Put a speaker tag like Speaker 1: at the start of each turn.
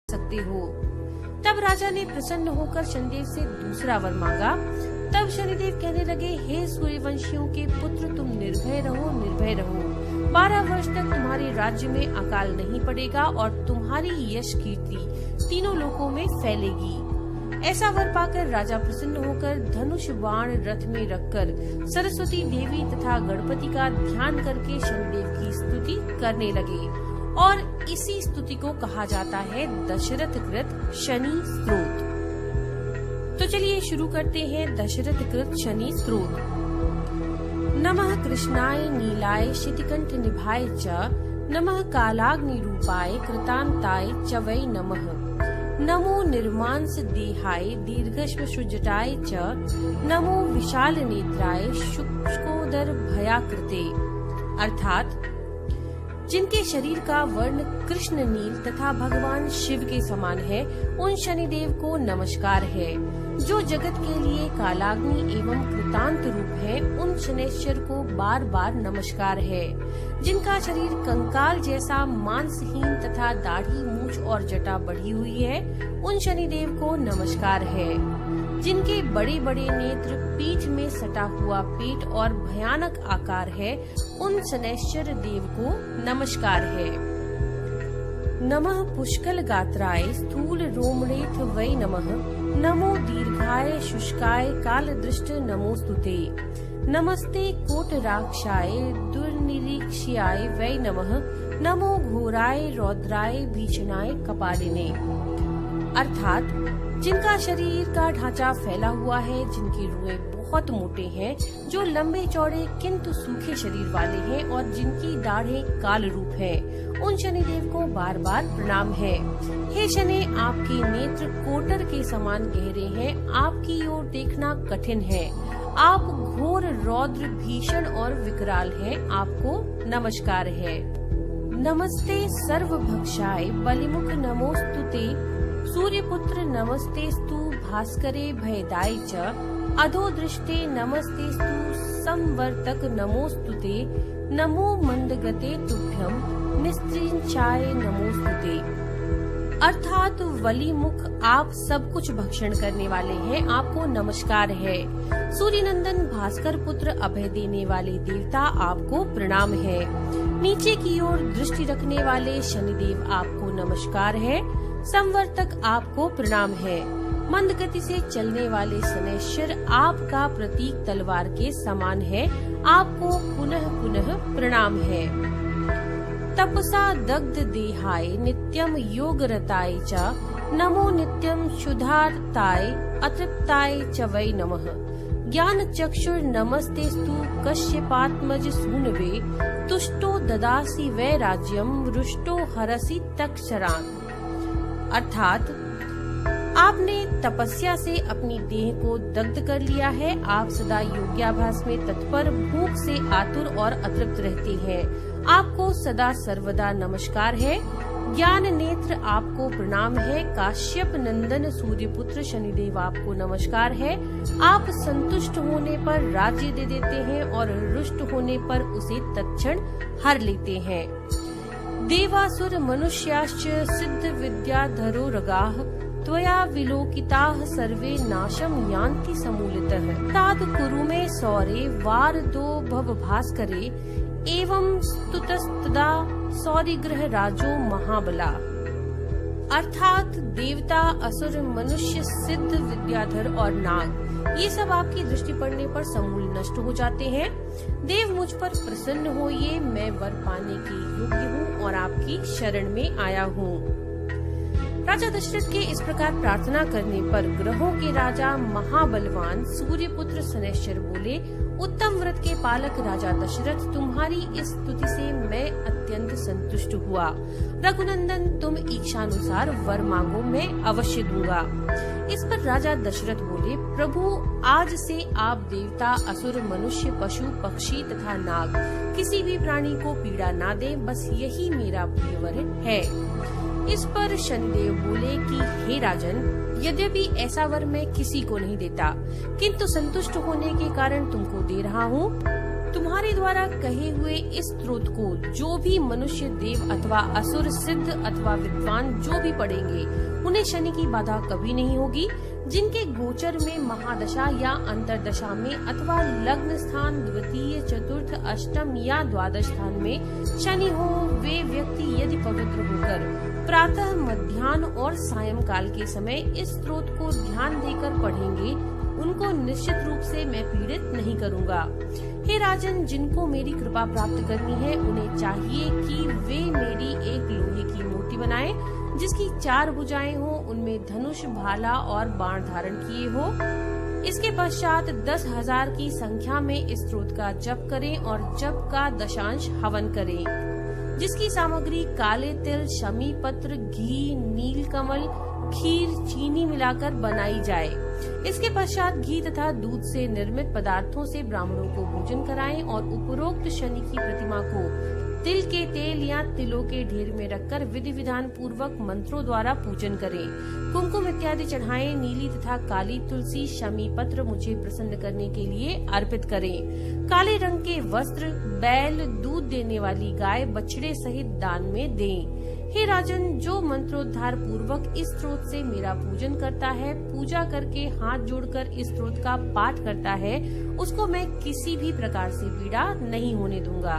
Speaker 1: सकते हो। तब राजा ने प्रसन्न होकर शनिदेव से दूसरा वर मांगा। तब शनिदेव कहने लगे, हे सूर्यवंशियों के पुत्र, तुम निर्भय रहो, निर्भय रहो। 12 वर्ष तक तुम्हारे राज्य में अकाल नहीं पड़ेगा और तुम्हारी यश कीर्ति तीनों लोकों में फैलेगी। ऐसा वर पाकर राजा प्रसन्न होकर धनुष बाण रथ में रखकर सरस्वती देवी तथा गणपति का ध्यान करके शनिदेव की स्तुति करने लगे और इसी स्तुति को कहा जाता है दशरथ कृत शनि स्तोत्र। तो चलिए शुरू करते हैं दशरथ कृत शनि स्तोत्र। नमः कृष्णाय नीलाय शितिकंठ निभाय च, नमः कालाग्नि रूपाय कृतांताय च वै नमः। नमो निर्मांस देहाय दीर्घश्म सुजटाय च, नमो विशाल नेत्राय शुष्कोदर भयाकृते। अर्थात जिनके शरीर का वर्ण कृष्ण नील तथा भगवान शिव के समान है, उन शनिदेव को नमस्कार है। जो जगत के लिए कालाग्नि एवं कृतांत रूप है, उन शनैश्वर को बार बार नमस्कार है। जिनका शरीर कंकाल जैसा मांसहीन तथा दाढ़ी मूछ और जटा बढ़ी हुई है, उन शनिदेव को नमस्कार है। जिनके बड़े बड़े नेत्र, पीठ में सटा हुआ पेट और भयानक आकार है, उन शनैश्वर देव को नमस्कार है। नमः पुष्कल गात्राय स्थूल रोमणेथ वै नमः। नमो दीर्घाय शुष्काय काल दृष्ट नमोस्तुते। नमस्ते कोटराक्षाय दुर्निरीक्ष्याय वै नमः। नमो घोराय रौद्राय भीषणाय कपालिने। अर्थात जिनका शरीर का ढांचा फैला हुआ है, जिनके रुएं बहुत मोटे हैं, जो लंबे चौड़े किंतु सूखे शरीर वाले हैं और जिनकी दाढ़ें काल रूप है, उन शनिदेव को बार बार प्रणाम है। हे शनि, आपके नेत्र कोटर के समान गहरे हैं, आपकी ओर देखना कठिन है। आप घोर रौद्र भीषण और विकराल हैं, आपको नमस्कार है। नमस्ते सर्वभक्षाय बलिमुख नमोस्तुते। सूर्यपुत्र नमस्तेस्तु भास्करे भयदाय च। अधो दृष्टे नमस्तेस्तु संवर्तक नमोस्तुते। नमो मंदगते तुभ्यम निस्त्रिंचाय नमोस्तुते। अर्थात वली मुख, आप सब कुछ भक्षण करने वाले हैं, आपको नमस्कार है। सूर्य नंदन भास्कर पुत्र अभय देने वाले देवता, आपको प्रणाम है। नीचे की ओर दृष्टि रखने वाले शनिदेव, आपको नमस्कार है। संवर्तक, आपको प्रणाम है। मंद गति से चलने वाले शनैश्वर, आपका प्रतीक तलवार के समान है, आपको पुनः पुनः प्रणाम है। तपसा दग्ध देहाय नित्यम योगरताय च। नमो नित्यम शुद्धार्ताय अतृप्ताय च वै नमः। ज्ञान चक्षुर नमस्तेस्तु कश्यपात्मज सूनवे। तुष्टो ददासी वै राज्यम रुष्टो हरसि तक्षरान्। अर्थात आपने तपस्या से अपनी देह को दग्ध कर लिया है। आप सदा योग्याभ्यास में तत्पर, भूख से आतुर और अतृप्त रहते हैं। आपको सदा सर्वदा नमस्कार है। ज्ञान नेत्र, आपको प्रणाम है। काश्यप नंदन सूर्यपुत्र शनिदेव, आपको नमस्कार है। आप संतुष्ट होने पर राज्य दे देते हैं और रुष्ट होने पर उसे तत्क्षण हर लेते हैं। देवासुर मनुष्याश्च सिद्ध विद्याधरो रगाः। त्वया विलोकिताः सर्वे नाशम यान्ति समूलितः। ताद कुरु मे सौरे वारदो भव भास्करे। एवं स्तुतस्तदा सौरिग्रह राजो महाबला। अर्थात देवता, असुर, मनुष्य, सिद्ध, विद्याधर और नाग, ये सब आपकी दृष्टि पड़ने पर समूल नष्ट हो जाते हैं। देव, मुझ पर प्रसन्न होइए, मैं वर पाने के योग्य हूँ और आपकी शरण में आया हूँ। राजा दशरथ के इस प्रकार प्रार्थना करने पर ग्रहों के राजा महाबलवान सूर्यपुत्र शनैश्वर बोले, उत्तम व्रत के पालक राजा दशरथ, तुम्हारी इस स्तुति से मैं अत्यंत संतुष्ट हुआ। रघुनंदन, तुम इच्छानुसार वर मांगो, मैं अवश्य दूंगा। इस पर राजा दशरथ बोले, प्रभु, आज से आप देवता, असुर, मनुष्य, पशु, पक्षी तथा नाग, किसी भी प्राणी को पीड़ा ना दे, बस यही मेरा प्रिय वर है। इस पर शनिदेव बोले कि हे राजन, यद्यपि ऐसा वर मैं किसी को नहीं देता, किंतु संतुष्ट होने के कारण तुमको दे रहा हूँ। तुम्हारे द्वारा कहे हुए इस स्त्रोत को जो भी मनुष्य, देव अथवा असुर, सिद्ध अथवा विद्वान जो भी पढ़ेंगे उन्हें शनि की बाधा कभी नहीं होगी। जिनके गोचर में महादशा या अंतरदशा में अथवा लग्न स्थान, द्वितीय, चतुर्थ, अष्टम या द्वादश स्थान में शनि हो, वे व्यक्ति यदि पवित्र होकर प्रातः, मध्याह्न और सायंकाल के समय इस स्त्रोत को ध्यान देकर पढ़ेंगे, उनको निश्चित रूप से मैं पीड़ित नहीं करूंगा। हे राजन, जिनको मेरी कृपा प्राप्त करनी है उन्हें चाहिए कि वे मेरी एक लोहे की मूर्ति बनाएं, जिसकी 4 भुजाएं हो, उनमें धनुष, भाला और बाण धारण किए हो। इसके पश्चात 10,000 की संख्या में इस स्त्रोत का जप करें और जप का दशांश हवन करें, जिसकी सामग्री काले तिल, शमी पत्र, घी, नील कमल, खीर, चीनी मिलाकर बनाई जाए। इसके पश्चात घी तथा दूध से निर्मित पदार्थों से ब्राह्मणों को भोजन कराएं और उपरोक्त शनि की प्रतिमा को तिल के तेल या तिलों के ढेर में रखकर विधि विधान पूर्वक मंत्रों द्वारा पूजन करें। कुमकुम इत्यादि चढ़ाएं। नीली तथा काली तुलसी, शमी पत्र मुझे प्रसन्न करने के लिए अर्पित करें। काले रंग के वस्त्र, बैल, दूध देने वाली गाय, बछड़े सहित दान में दें। हे राजन, जो मंत्रोद्धार पूर्वक इस स्त्रोत से मेरा पूजन करता है, पूजा करके हाथ जोड़कर इस स्त्रोत का पाठ करता है, उसको मैं किसी भी प्रकार से पीड़ा नहीं होने दूंगा।